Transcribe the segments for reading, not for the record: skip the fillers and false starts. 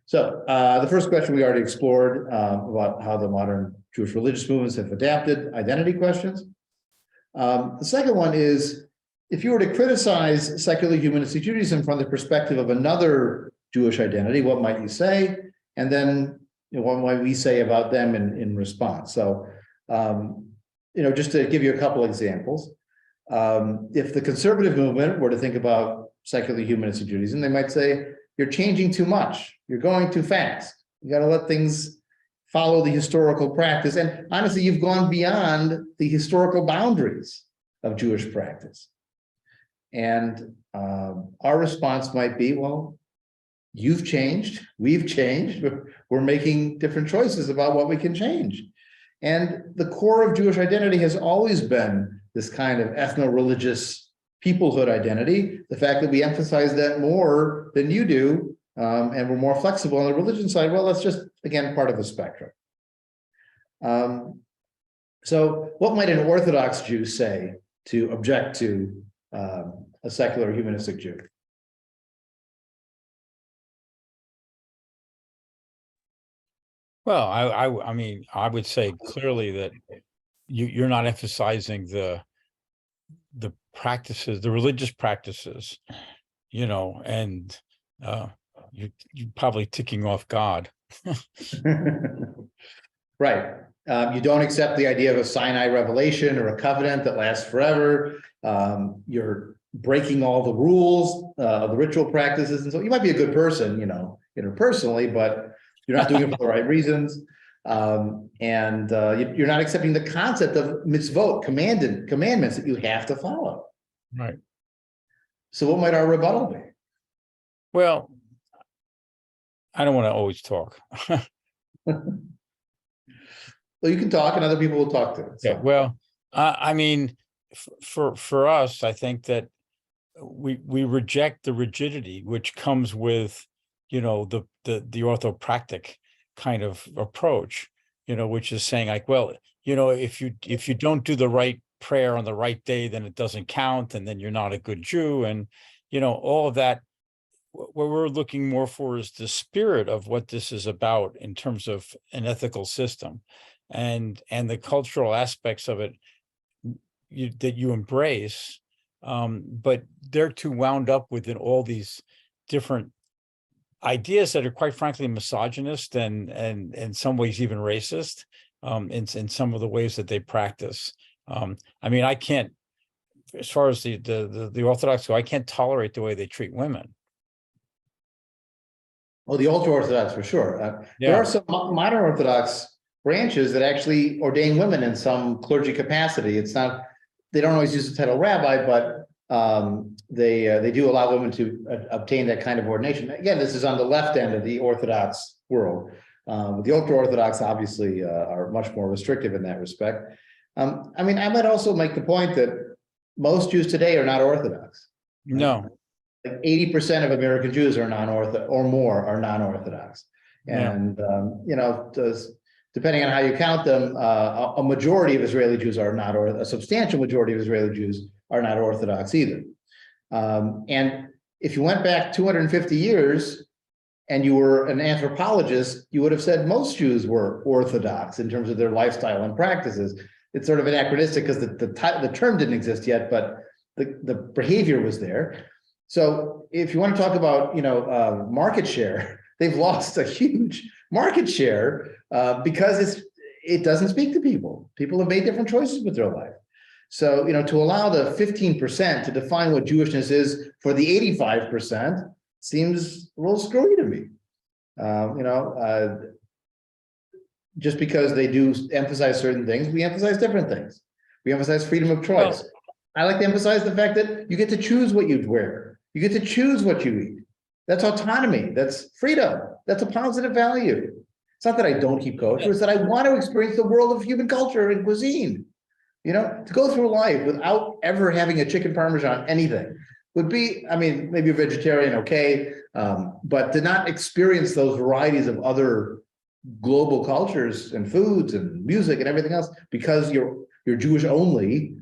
So the first question we already explored about how the modern Jewish religious movements have adapted identity questions. The second one is, if you were to criticize secular humanistic Judaism from the perspective of another Jewish identity, what might you say? And then what might we say about them in response? So, just to give you a couple examples, if the conservative movement were to think about secular humanistic Judaism, they might say, you're changing too much. You're going too fast. You got to let things follow the historical practice. And honestly, you've gone beyond the historical boundaries of Jewish practice. And our response might be, well, you've changed, we've changed, we're making different choices about what we can change. And the core of Jewish identity has always been this kind of ethno-religious peoplehood identity, the fact that we emphasize that more than you do, and we're more flexible on the religion side, well, that's just, again, part of the spectrum. So what might an Orthodox Jew say to object to a secular humanistic Jew? Well, I mean, I would say clearly that you're not emphasizing the practices, the religious practices, and you're probably ticking off God. Right. You don't accept the idea of a Sinai revelation or a covenant that lasts forever. You're breaking all the rules, the ritual practices. And so you might be a good person, interpersonally, but you're not doing it for the right reasons. You're not accepting the concept of mitzvot, commandments that you have to follow. Right. So what might our rebuttal be? Well, I don't want to always talk. Well, you can talk and other people will talk too. So. Yeah, well, I mean, for us, I think that we reject the rigidity which comes with, the orthopractic kind of approach, which is saying like, well, if you don't do the right prayer on the right day, then it doesn't count, and then you're not a good Jew, and all of that. What we're looking more for is the spirit of what this is about in terms of an ethical system, and the cultural aspects of it that you embrace, but they're too wound up within all these different ideas that are quite frankly misogynist and in some ways even racist, in some of the ways that they practice. I mean, I can't, as far as the Orthodox go, I can't tolerate the way they treat women. Well, the ultra-Orthodox for sure. Yeah. There are some modern Orthodox branches that actually ordain women in some clergy capacity. It's not, they don't always use the title rabbi, but they do allow women to obtain that kind of ordination. Again, this is on the left end of the Orthodox world. The ultra-Orthodox obviously are much more restrictive in that respect. I mean, I might also make the point that most Jews today are not Orthodox. No. Like 80% of American Jews are non-Orthodox or more are non-Orthodox. And, depending on how you count them, a majority of Israeli Jews are not, or a substantial majority of Israeli Jews are not Orthodox either. And if you went back 250 years and you were an anthropologist, you would have said most Jews were Orthodox in terms of their lifestyle and practices. It's sort of anachronistic because the term didn't exist yet, but the behavior was there. So if you want to talk about, market share, they've lost a huge market share because it doesn't speak to people. People have made different choices with their life. So, to allow the 15% to define what Jewishness is for the 85% seems a little screwy to me. Just because they do emphasize certain things, we emphasize different things. We emphasize freedom of choice. Well, I like to emphasize the fact that you get to choose what you wear. You get to choose what you eat. That's autonomy. That's freedom. That's a positive value. It's not that I don't keep kosher. It's that I want to experience the world of human culture and cuisine. To go through life without ever having a chicken parmesan, anything would be, I mean, maybe a vegetarian, okay, but to not experience those varieties of other global cultures and foods and music and everything else because you're Jewish only,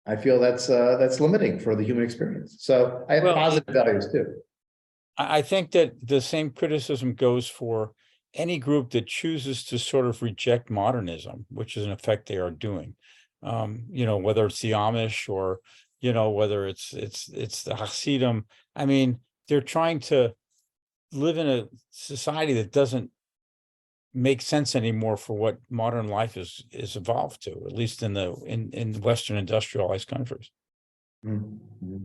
I feel that's limiting for the human experience. So I have positive values too. I think that the same criticism goes for any group that chooses to sort of reject modernism, which is in effect they are doing. Whether it's the Amish or, whether it's the Hasidim. I mean, they're trying to live in a society that doesn't make sense anymore for what modern life is evolved to, at least in Western industrialized countries. Mm-hmm.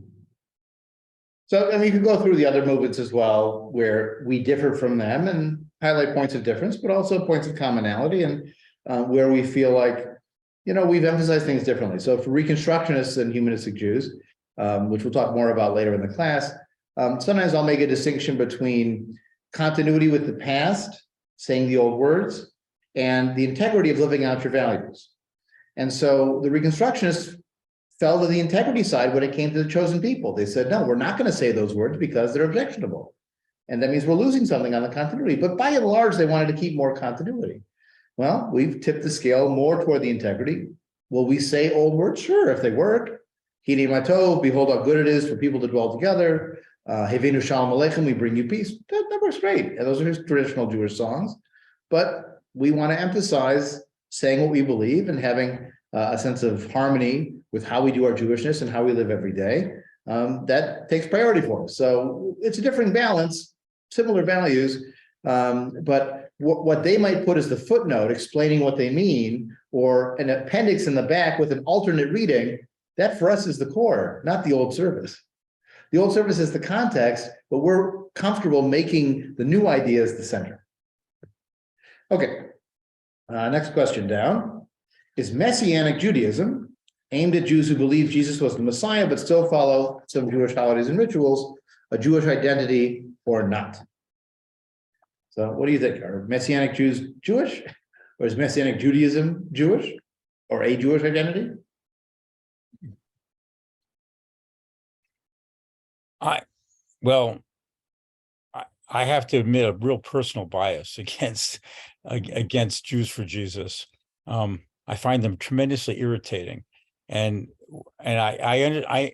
So, and you can go through the other movements as well, where we differ from them and highlight points of difference, but also points of commonality, and where we feel like, we've emphasized things differently. So for Reconstructionists and Humanistic Jews, which we'll talk more about later in the class, sometimes I'll make a distinction between continuity with the past, saying the old words, and the integrity of living out your values. And so the Reconstructionists fell to the integrity side when it came to the chosen people. They said, no, we're not going to say those words because they're objectionable. And that means we're losing something on the continuity. But by and large, they wanted to keep more continuity. Well, we've tipped the scale more toward the integrity. Will we say old words? Sure, if they work. Hine matov, behold how good it is for people to dwell together. Hevenu shalom aleichem, we bring you peace. That works great. And those are his traditional Jewish songs. But we want to emphasize saying what we believe and having a sense of harmony with how we do our Jewishness and how we live every day. That takes priority for us. So it's a different balance, similar values, but what they might put as the footnote explaining what they mean, or an appendix in the back with an alternate reading, that for us is the core, not the old service. The old service is the context, but we're comfortable making the new ideas the center. Okay, next question down. Is Messianic Judaism, aimed at Jews who believe Jesus was the Messiah but still follow some Jewish holidays and rituals, a Jewish identity or not? So what do you think? Are Messianic Jews Jewish? Or is Messianic Judaism Jewish? Or a Jewish identity? I have to admit a real personal bias against Jews for Jesus. I find them tremendously irritating, and I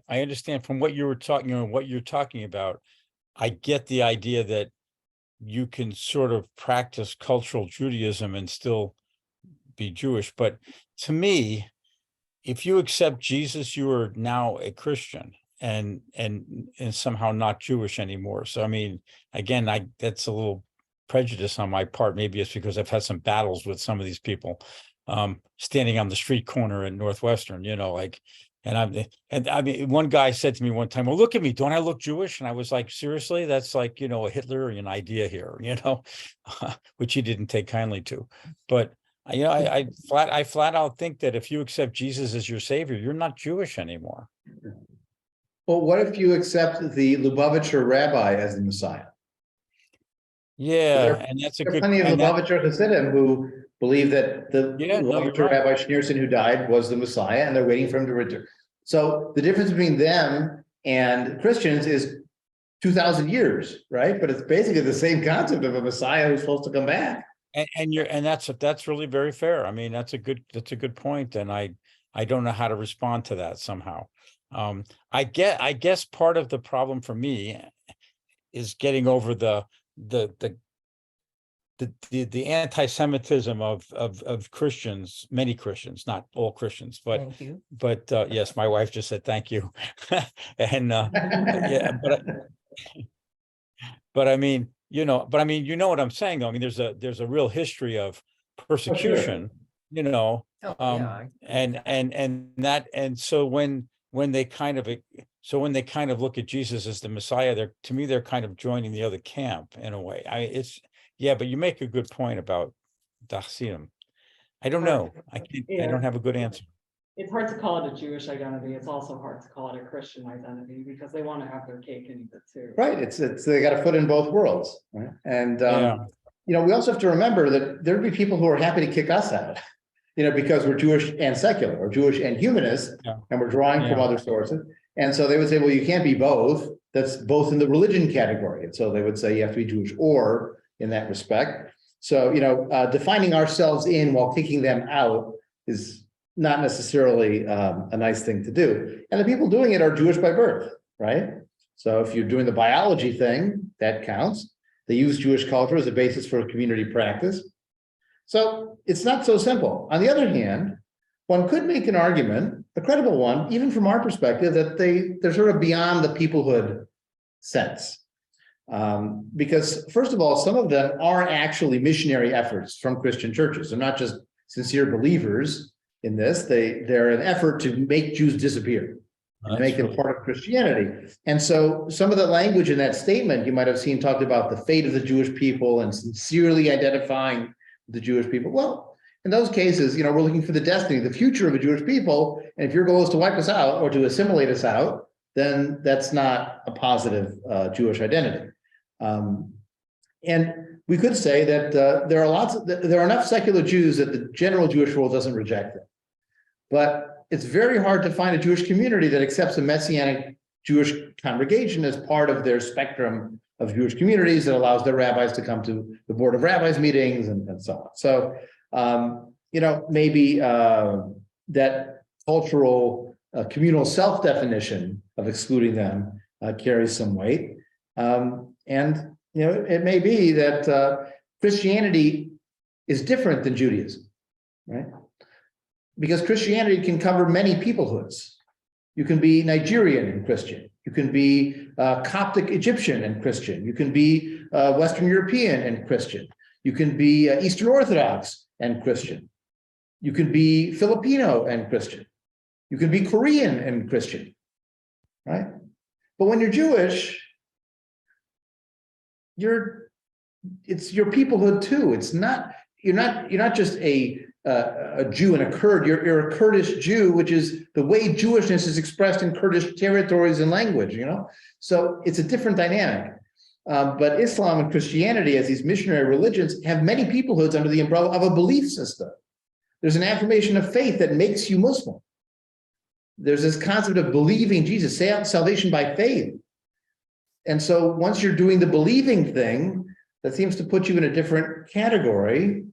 understand from what you were talking, what you're talking about. I get the idea that you can sort of practice cultural Judaism and still be Jewish, but to me, if you accept Jesus, you are now a Christian and somehow not Jewish anymore. So I mean, again, that's a little prejudice on my part. Maybe it's because I've had some battles with some of these people, standing on the street corner in Northwestern, and I mean, one guy said to me one time, well, look at me, don't I look Jewish? And I was like, seriously? That's like, a Hitlerian idea here, which he didn't take kindly to. But I flat out think that if you accept Jesus as your savior, you're not Jewish anymore. Well, what if you accept the Lubavitcher rabbi as the Messiah? Yeah, and that's a good. There are plenty of Lubavitcher Hasidim who believe that the Lubavitcher Rabbi Schneerson who died was the Messiah, and they're waiting for him to return. So the difference between them and Christians is 2,000 years, right? But it's basically the same concept of a Messiah who's supposed to come back. And that's really very fair. I mean, that's a good point, and I don't know how to respond to that somehow. I guess part of the problem for me is getting over the anti-Semitism of Christians, many Christians, not all Christians, but yes, my wife just said thank you, and yeah, but I mean, you know what I'm saying though. I mean, there's a real history of persecution, and so when they kind of look at Jesus as the Messiah, they're kind of joining the other camp in a way. But you make a good point about Dachsim. I don't know. I don't have a good answer. It's hard to call it a Jewish identity. It's also hard to call it a Christian identity because they want to have their cake and eat it too. Right. It's they got a foot in both worlds. Right? And we also have to remember that there'd be people who are happy to kick us out, because we're Jewish and secular, or Jewish and humanist, and we're drawing from other sources. And so they would say, well, you can't be both. That's both in the religion category. And so they would say you have to be Jewish or in that respect. So, defining ourselves in while kicking them out is not necessarily a nice thing to do. And the people doing it are Jewish by birth, right? So if you're doing the biology thing, that counts. They use Jewish culture as a basis for community practice. So it's not so simple. On the other hand, one could make an argument, a credible one, even from our perspective, that they're sort of beyond the peoplehood sense. Because first of all, some of them are actually missionary efforts from Christian churches. They're not just sincere believers in this. They're an effort to make Jews disappear and make them part of Christianity. And so some of the language in that statement you might have seen talked about the fate of the Jewish people and sincerely identifying the Jewish people. Well, in those cases, we're looking for the destiny, the future of the Jewish people. And if your goal is to wipe us out or to assimilate us out, then that's not a positive Jewish identity. And we could say that there are enough secular Jews that the general Jewish world doesn't reject them. But it's very hard to find a Jewish community that accepts a Messianic Jewish congregation as part of their spectrum of Jewish communities that allows their rabbis to come to the Board of Rabbis meetings and so on. So, maybe that cultural communal self-definition of excluding them carries some weight. It may be that Christianity is different than Judaism, right? Because Christianity can cover many peoplehoods. You can be Nigerian and Christian. You can be Coptic Egyptian and Christian. You can be Western European and Christian. You can be Eastern Orthodox and Christian. You can be Filipino and Christian. You can be Korean and Christian, right? But when you're Jewish, it's your peoplehood too. You're not just a Jew and a Kurd. You're a Kurdish Jew, which is the way Jewishness is expressed in Kurdish territories and language. So it's a different dynamic. But Islam and Christianity, as these missionary religions, have many peoplehoods under the umbrella of a belief system. There's an affirmation of faith that makes you Muslim. There's this concept of believing Jesus, salvation by faith. And so once you're doing the believing thing, that seems to put you in a different category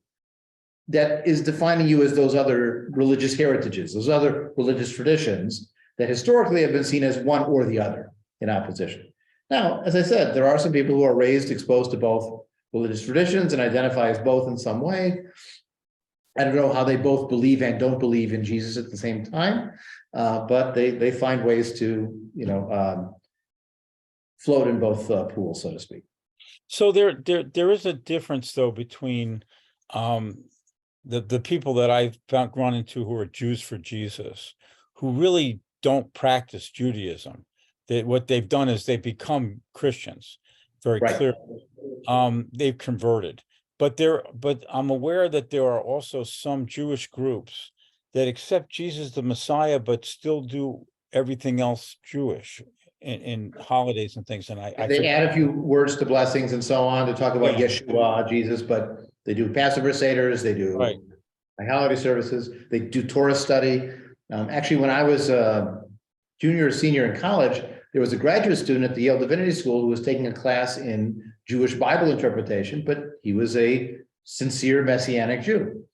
that is defining you as those other religious heritages, those other religious traditions that historically have been seen as one or the other in opposition. Now, as I said, there are some people who are raised, exposed to both religious traditions and identify as both in some way. I don't know how they both believe and don't believe in Jesus at the same time, but they find ways to, float in both pools, so to speak. So there is a difference, though, between the people that I've run into who are Jews for Jesus, who really don't practice Judaism. What they've done is they've become Christians, very clearly. They've converted, but I'm aware that there are also some Jewish groups that accept Jesus the Messiah, but still do everything else Jewish in holidays and things. And they add a few words to blessings and so on to talk about Yeshua, Jesus, but they do Passover Seders, they do holiday services, they do Torah study. Actually, when I was a junior or senior in college, there was a graduate student at the Yale Divinity School who was taking a class in Jewish Bible interpretation, but he was a sincere Messianic Jew.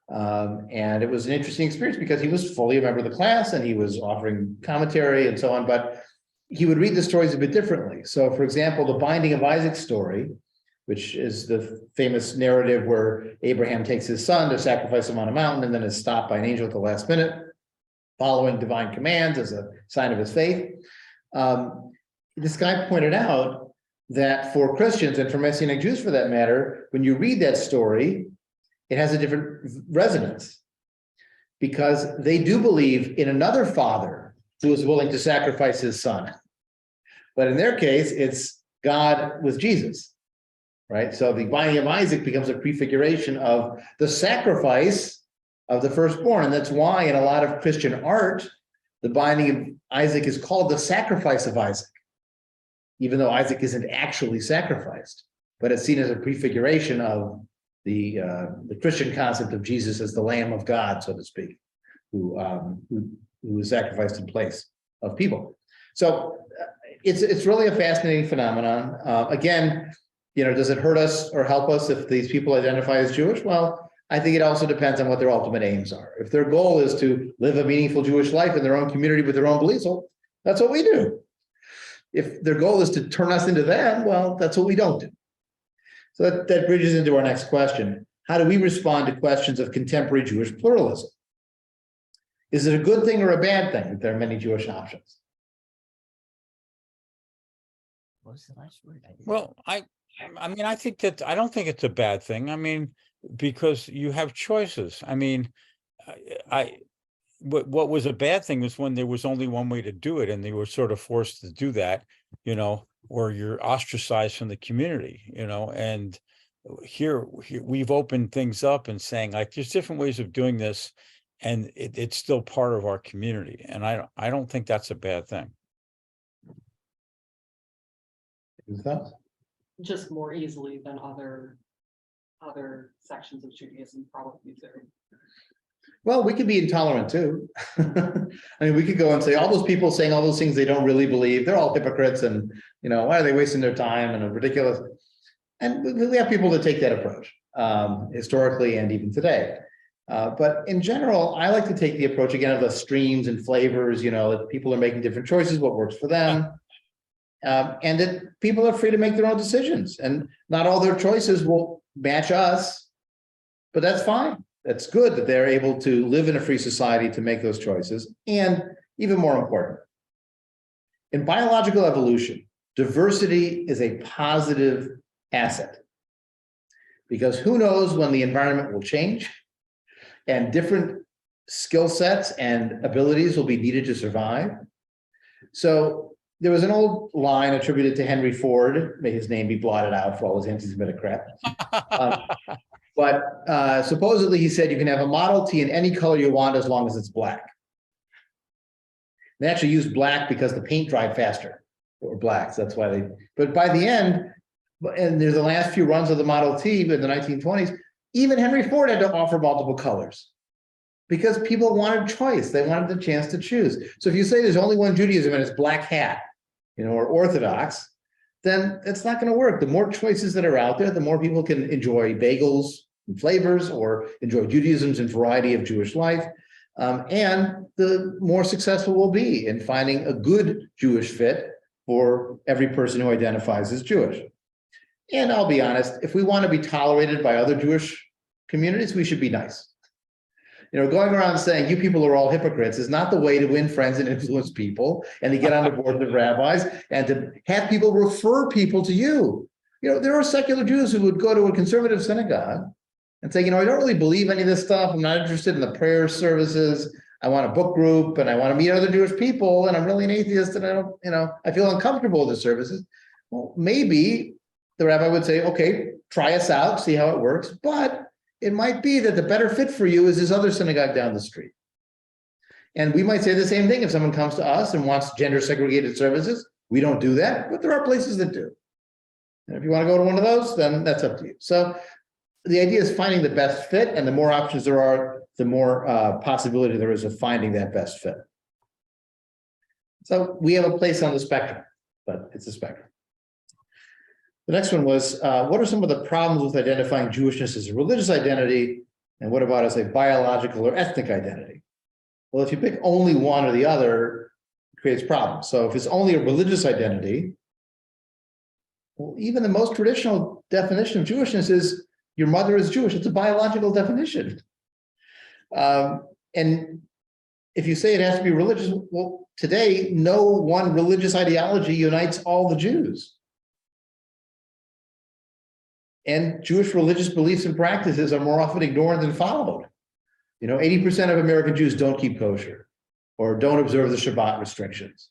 And it was an interesting experience because he was fully a member of the class and he was offering commentary and so on, but he would read the stories a bit differently. So, for example, the Binding of Isaac story, which is the famous narrative where Abraham takes his son to sacrifice him on a mountain and then is stopped by an angel at the last minute, following divine commands as a sign of his faith. This guy pointed out that for Christians and for Messianic Jews for that matter, when you read that story, it has a different resonance because they do believe in another father who is willing to sacrifice his son. But in their case, it's God with Jesus, right? So the Binding of Isaac becomes a prefiguration of the sacrifice of the firstborn. And that's why in a lot of Christian art, the Binding of Isaac is called the sacrifice of Isaac, even though Isaac isn't actually sacrificed, but it's seen as a prefiguration of the Christian concept of Jesus as the Lamb of God, so to speak, who was sacrificed in place of people. So it's really a fascinating phenomenon. Again, does it hurt us or help us if these people identify as Jewish? Well, I think it also depends on what their ultimate aims are. If their goal is to live a meaningful Jewish life in their own community with their own beliefs, well, that's what we do. If their goal is to turn us into them, well, that's what we don't do. So that bridges into our next question. How do we respond to questions of contemporary Jewish pluralism? Is it a good thing or a bad thing that there are many Jewish options? What was the last word? Well, I mean, I don't think it's a bad thing. I mean, because you have choices. I mean, what was a bad thing was when there was only one way to do it and they were sort of forced to do that, or you're ostracized from the community, and here we've opened things up and saying like, there's different ways of doing this and it's still part of our community. And I don't think that's a bad thing. Just more easily than other sections of Judaism probably do. Well, we could be intolerant too. I mean, we could go and say all those people saying all those things they don't really believe, they're all hypocrites, and why are they wasting their time and are ridiculous? And we have people that take that approach historically and even today. But in general, I like to take the approach again of the streams and flavors, that people are making different choices, what works for them. And that people are free to make their own decisions, and not all their choices will match us, but that's fine. That's good that they're able to live in a free society to make those choices. And even more important, in biological evolution, diversity is a positive asset, because who knows when the environment will change and different skill sets and abilities will be needed to survive. So there was an old line attributed to Henry Ford, may his name be blotted out for all his anti-Semitic crap. But supposedly he said you can have a Model T in any color you want as long as it's black. They actually used black because the paint dried faster, or blacks. That's why they. But by the end, and there's the last few runs of the Model T in the 1920s, even Henry Ford had to offer multiple colors because people wanted choice. They wanted the chance to choose. So if you say there's only one Judaism and it's black hat, or Orthodox, then it's not going to work. The more choices that are out there, the more people can enjoy bagels and flavors or enjoy Judaism's and variety of Jewish life. And the more successful we'll be in finding a good Jewish fit for every person who identifies as Jewish. And I'll be honest, if we want to be tolerated by other Jewish communities, we should be nice. Going around saying you people are all hypocrites is not the way to win friends and influence people and to get on the board of rabbis and to have people refer people to you. There are secular Jews who would go to a conservative synagogue and say, I don't really believe any of this stuff. I'm not interested in the prayer services. I want a book group and I want to meet other Jewish people. And I'm really an atheist and I don't, I feel uncomfortable with the services. Well, maybe the rabbi would say, okay, try us out, see how it works. But it might be that the better fit for you is this other synagogue down the street. And we might say the same thing if someone comes to us and wants gender segregated services. We don't do that, but there are places that do. And if you want to go to one of those, then that's up to you. So the idea is finding the best fit, and the more options there are, the more possibility there is of finding that best fit. So we have a place on the spectrum, but it's a spectrum. The next one was, what are some of the problems with identifying Jewishness as a religious identity? And what about as a biological or ethnic identity? Well, if you pick only one or the other, it creates problems. So if it's only a religious identity, well, even the most traditional definition of Jewishness is your mother is Jewish. It's a biological definition. And if you say it has to be religious, well, today, no one religious ideology unites all the Jews. And Jewish religious beliefs and practices are more often ignored than followed. 80% of American Jews don't keep kosher or don't observe the Shabbat restrictions.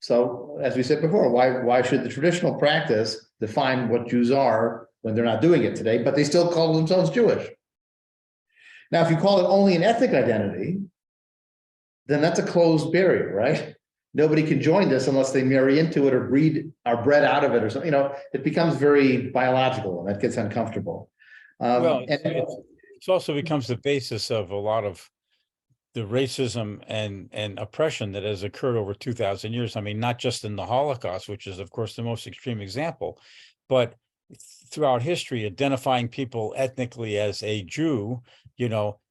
So as we said before, why should the traditional practice define what Jews are when they're not doing it today, but they still call themselves Jewish? Now, if you call it only an ethnic identity, then that's a closed barrier, right? Nobody can join this unless they marry into it or are bred out of it or something. It becomes very biological and that gets uncomfortable. Well, it also becomes the basis of a lot of the racism and oppression that has occurred over 2,000 years. I mean, not just in the Holocaust, which is, of course, the most extreme example, but throughout history, identifying people ethnically as a Jew,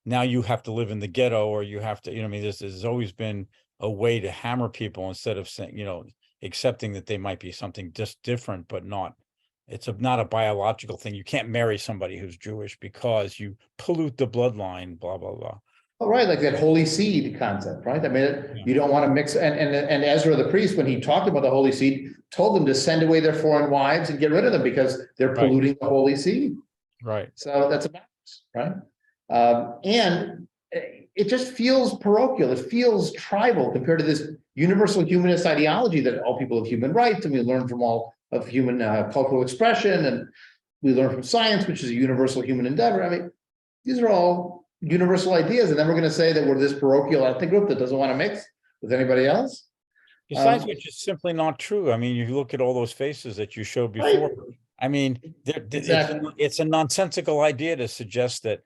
now you have to live in the ghetto or you have to, there's always been a way to hammer people instead of saying, accepting that they might be something just different, but not. It's not a biological thing. You can't marry somebody who's Jewish because you pollute the bloodline, blah, blah, blah. Oh, right, like that holy seed concept, right? I mean, you don't want to mix, and Ezra the priest, when he talked about the holy seed, told them to send away their foreign wives and get rid of them because they're polluting the holy seed. Right. So that's a balance, right? And it just feels parochial. It feels tribal compared to this universal humanist ideology that all people have human rights, and we learn from all of human cultural expression, and we learn from science, which is a universal human endeavor. I mean, these are all universal ideas, and then we're going to say that we're this parochial ethnic group that doesn't want to mix with anybody else. Besides, which is simply not true. I mean, you look at all those faces that you showed before. Right. I mean, it's a nonsensical idea to suggest that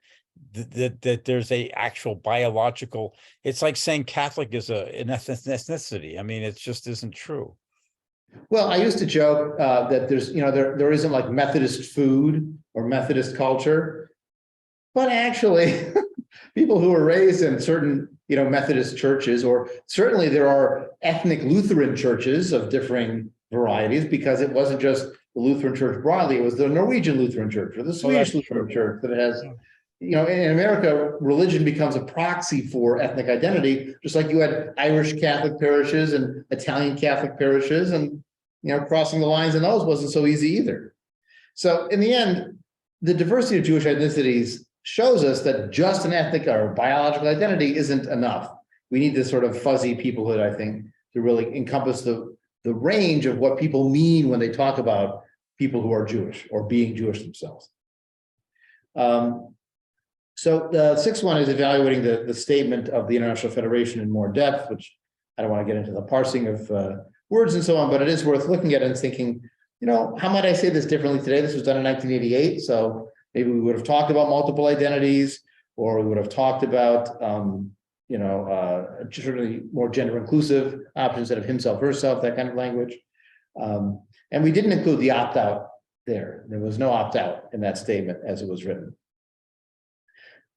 there's a actual biological. It's like saying Catholic is an ethnicity. I mean, it just isn't true. Well, I used to joke that there's, there isn't like Methodist food or Methodist culture, but actually people who are raised in certain, Methodist churches, or certainly there are ethnic Lutheran churches of differing varieties, because it wasn't just the Lutheran church broadly, it was the Norwegian Lutheran church or the Swedish Lutheran church that has, in America, religion becomes a proxy for ethnic identity, just like you had Irish Catholic parishes and Italian Catholic parishes, and, crossing the lines in those wasn't so easy either. So in the end, the diversity of Jewish ethnicities shows us that just an ethnic or biological identity isn't enough. We need this sort of fuzzy peoplehood, I think, to really encompass the range of what people mean when they talk about people who are Jewish or being Jewish themselves. So the sixth one is evaluating the statement of the International Federation in more depth, which I don't want to get into the parsing of words and so on, but it is worth looking at and thinking, how might I say this differently today? This was done in 1988, so maybe we would have talked about multiple identities, or we would have talked about, certainly more gender inclusive options instead of himself, herself, that kind of language. And we didn't include the opt-out there. There was no opt-out in that statement as it was written.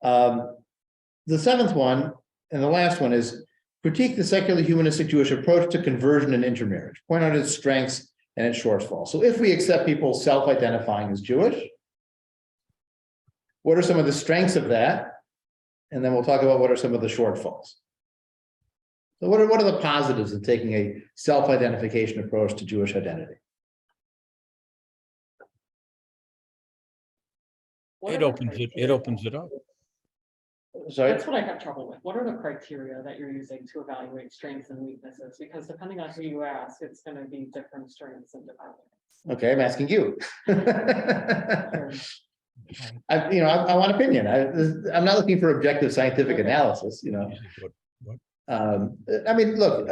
The seventh one, and the last one, is critique the secular humanistic Jewish approach to conversion and intermarriage. Point out its strengths and its shortfalls. So if we accept people self-identifying as Jewish, what are some of the strengths of that? And then we'll talk about what are some of the shortfalls. So what are the positives of taking a self-identification approach to Jewish identity? It opens it up. Sorry? That's what I have trouble with. What are the criteria that you're using to evaluate strengths and weaknesses? Because depending on who you ask, it's going to be different strengths and different. Okay, I'm asking you. Sure. I want opinion. I'm not looking for objective scientific analysis. I mean, look,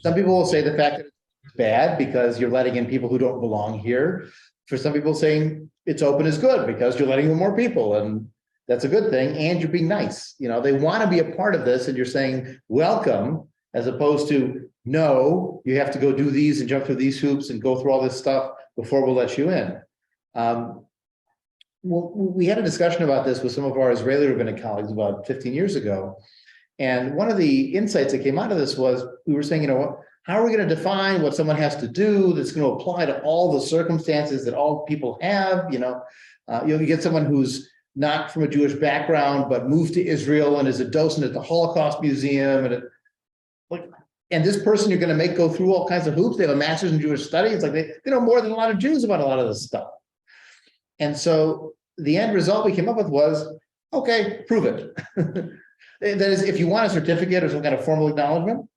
some people will say the fact that it's bad because you're letting in people who don't belong here. For some people, saying it's open is good because you're letting in more people, and that's a good thing. And you're being nice. They want to be a part of this, and you're saying welcome, as opposed to no, you have to go do these and jump through these hoops and go through all this stuff before we'll let you in. Well, we had a discussion about this with some of our Israeli rabbinic colleagues about 15 years ago. And one of the insights that came out of this was we were saying, how are we going to define what someone has to do that's going to apply to all the circumstances that all people have? You get someone who's not from a Jewish background, but moved to Israel and is a docent at the Holocaust Museum. And this person you're going to make go through all kinds of hoops. They have a master's in Jewish studies. Like they know more than a lot of Jews about a lot of this stuff. And so the end result we came up with was, okay, prove it. That is, if you want a certificate or some kind of formal acknowledgement,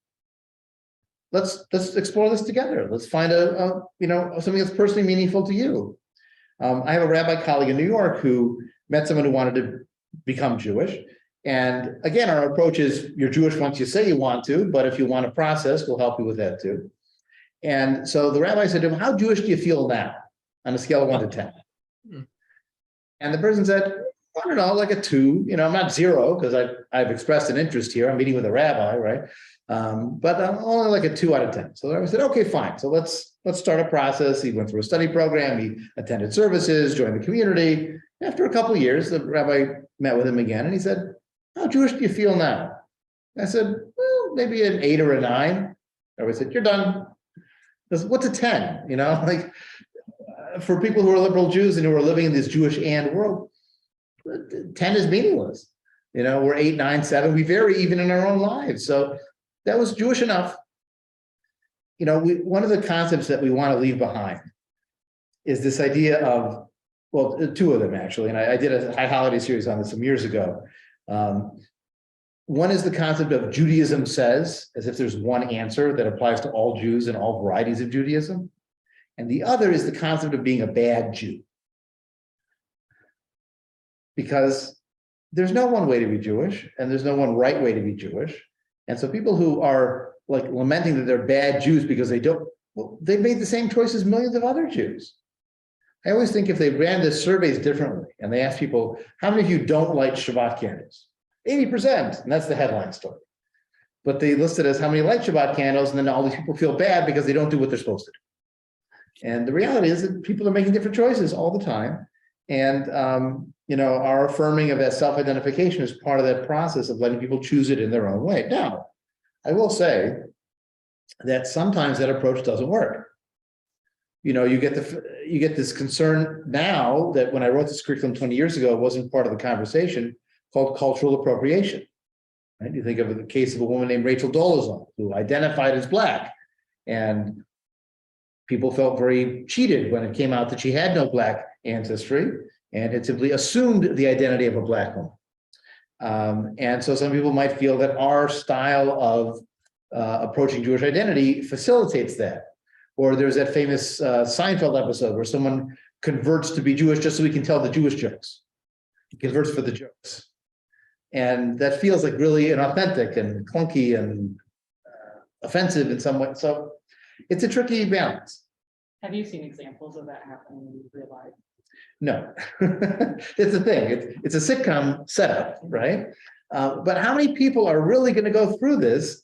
let's explore this together. Let's find something that's personally meaningful to you. I have a rabbi colleague in New York who met someone who wanted to become Jewish. And again, our approach is you're Jewish once you say you want to, but if you want a process, we'll help you with that too. And so the rabbi said to him, how Jewish do you feel now on a scale of 1 to 10? And the person said, I don't know, like a 2. I'm not 0 because I've expressed an interest here. I'm meeting with a rabbi, right? But I'm only like a 2 out of 10. So the rabbi said, okay, fine. So let's start a process. He went through a study program. He attended services, joined the community. After a couple of years, the rabbi met with him again, and he said, how Jewish do you feel now? I said, well, maybe an 8 or a 9. Everybody said, you're done. What's a 10? You know, like for people who are liberal Jews and who are living in this Jewish and world, 10 is meaningless. You know, we're 8, 9, 7. We vary even in our own lives. So that was Jewish enough. You know, one of the concepts that we want to leave behind is this idea of, well, 2 of them actually, and I did a high holiday series on this some years ago. One is the concept of Judaism says, as if there's one answer that applies to all Jews and all varieties of Judaism. And the other is the concept of being a bad Jew. Because there's no one way to be Jewish, and there's no one right way to be Jewish. And so people who are like lamenting that they're bad Jews because they don't, well, they made the same choice as millions of other Jews. I always think if they ran the surveys differently and they asked people, how many of you don't light Shabbat candles? 80%, and that's the headline story. But they listed as how many light Shabbat candles, and then all these people feel bad because they don't do what they're supposed to do. And the reality is that people are making different choices all the time. And, you know, our affirming of that self-identification is part of that process of letting people choose it in their own way. Now, I will say that sometimes that approach doesn't work. You know, you get this concern now that when I wrote this curriculum 20 years ago, it wasn't part of the conversation, called cultural appropriation. Right? You think of the case of a woman named Rachel Dolezal, who identified as Black, and people felt very cheated when it came out that she had no Black ancestry and had simply assumed the identity of a Black woman. And so some people might feel that our style of approaching Jewish identity facilitates that. Or there's that famous Seinfeld episode where someone converts to be Jewish just so he can tell the Jewish jokes. He converts for the jokes. And that feels like really inauthentic and clunky and offensive in some way. So it's a tricky balance. Have you seen examples of that happening in real life? No, it's the thing. It's a sitcom setup, right? But how many people are really going to go through this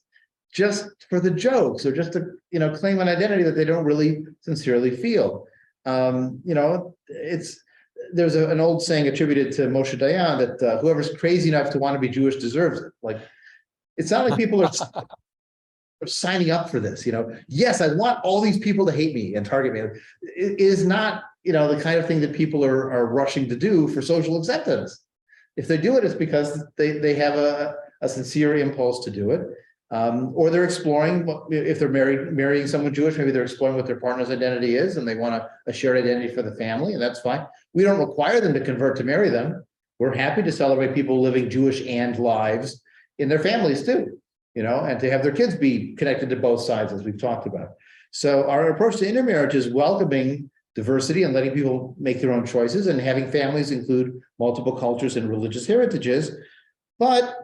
just for the jokes or just to, you know, claim an identity that they don't really sincerely feel? You know, there's an old saying attributed to Moshe Dayan that whoever's crazy enough to want to be Jewish deserves it. Like, it's not like people are signing up for this, you know. Yes, I want all these people to hate me and target me. It is not, you know, the kind of thing that people are rushing to do for social acceptance. If they do it, it's because they have a sincere impulse to do it. Or they're exploring, if they're marrying someone Jewish, maybe they're exploring what their partner's identity is and they want a shared identity for the family, and that's fine. We don't require them to convert to marry them. We're happy to celebrate people living Jewish and lives in their families too, you know, and to have their kids be connected to both sides, as we've talked about. So our approach to intermarriage is welcoming diversity and letting people make their own choices and having families include multiple cultures and religious heritages, but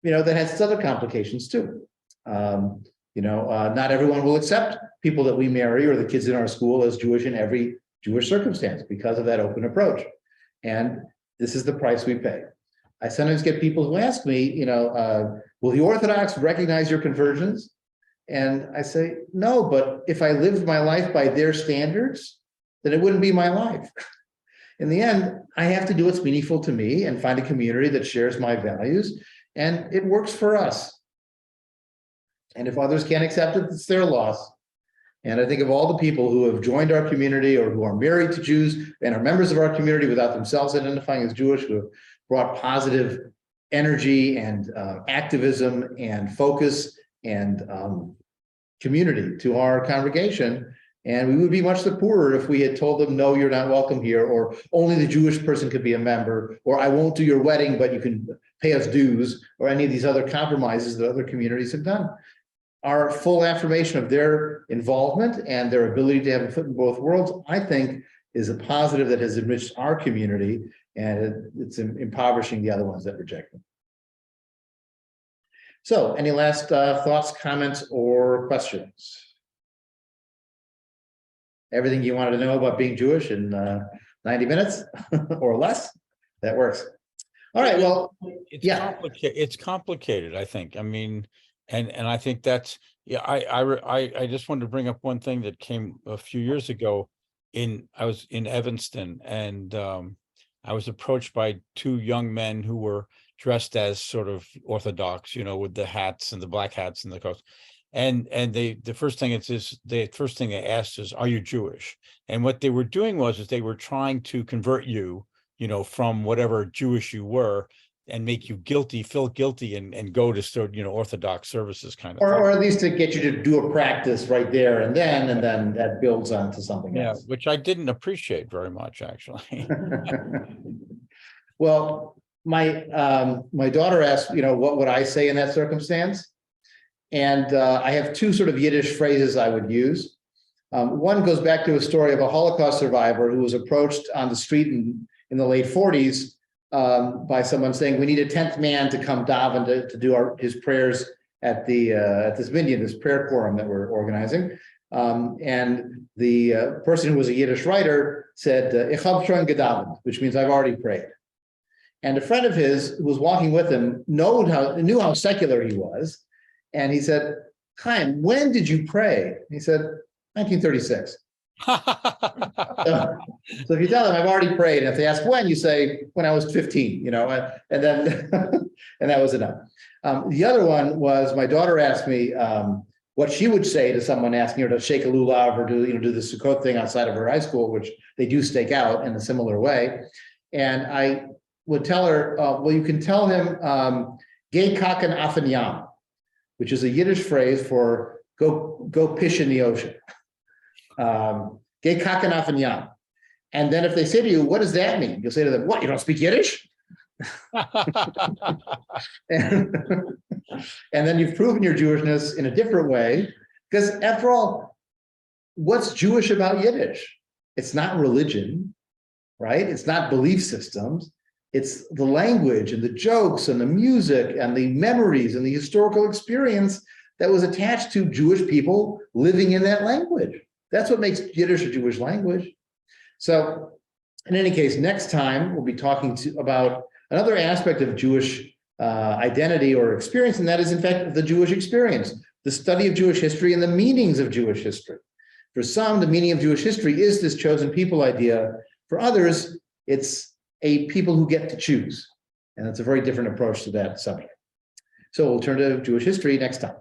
you know, that has its other complications too. You know, not everyone will accept people that we marry or the kids in our school as Jewish in every Jewish circumstance because of that open approach. And this is the price we pay. I sometimes get people who ask me, you know, will the Orthodox recognize your conversions? And I say, no, but if I lived my life by their standards, then it wouldn't be my life. In the end, I have to do what's meaningful to me and find a community that shares my values. And it works for us. And if others can't accept it, it's their loss. And I think of all the people who have joined our community or who are married to Jews and are members of our community without themselves identifying as Jewish, who have brought positive energy and activism and focus and community to our congregation. And we would be much the poorer if we had told them, no, you're not welcome here, or only the Jewish person could be a member, or I won't do your wedding, but you can pay us dues, or any of these other compromises that other communities have done. Our full affirmation of their involvement and their ability to have a foot in both worlds, I think, is a positive that has enriched our community, and it's impoverishing the other ones that reject them. So, any last thoughts, comments, or questions? Everything you wanted to know about being Jewish in 90 minutes or less? That works. All right, well, it's complicated, I think. I mean, and I think that's, yeah, I just wanted to bring up one thing that came a few years ago. I was in Evanston, and I was approached by 2 young men who were dressed as sort of Orthodox, with the hats and the black hats and the coats. And the first thing they asked is, are you Jewish? And what they were doing is they were trying to convert you, from whatever Jewish you were, and make you feel guilty and go to sort Orthodox services kind of thing. Or at least to get you to do a practice right there and then that builds onto something else. Which I didn't appreciate very much, actually. Well, my daughter asked, what would I say in that circumstance? And I have two sort of Yiddish phrases I would use. One goes back to a story of a Holocaust survivor who was approached on the street in the late 40s by someone saying, we need a 10th man to come daven to do his prayers at this minyan, this prayer quorum that we're organizing. And the person who was a Yiddish writer said, Ich hab schon gedaven, which means I've already prayed. And a friend of his who was walking with him knew how secular he was. And he said, Chaim, when did you pray? He said, 1936. So if you tell them I've already prayed, and if they ask when, you say, when I was 15, and then, and that was enough. The other one was my daughter asked me what she would say to someone asking her to shake a lulav or do the Sukkot thing outside of her high school, which they do stake out in a similar way. And I would tell her, well, you can tell him, Gei kaken afen yam, which is a Yiddish phrase for go pish in the ocean. Gei kaken afen yam. And then if they say to you, what does that mean? You'll say to them, what, you don't speak Yiddish? and then you've proven your Jewishness in a different way, because after all, what's Jewish about Yiddish? It's not religion, right? It's not belief systems. It's the language and the jokes and the music and the memories and the historical experience that was attached to Jewish people living in that language. That's what makes Yiddish a Jewish language. So in any case, next time we'll be talking about another aspect of Jewish identity or experience, and that is in fact the Jewish experience, the study of Jewish history and the meanings of Jewish history. For some, the meaning of Jewish history is this chosen people idea. For others, it's a people who get to choose. And it's a very different approach to that subject. So we'll turn to Jewish history next time.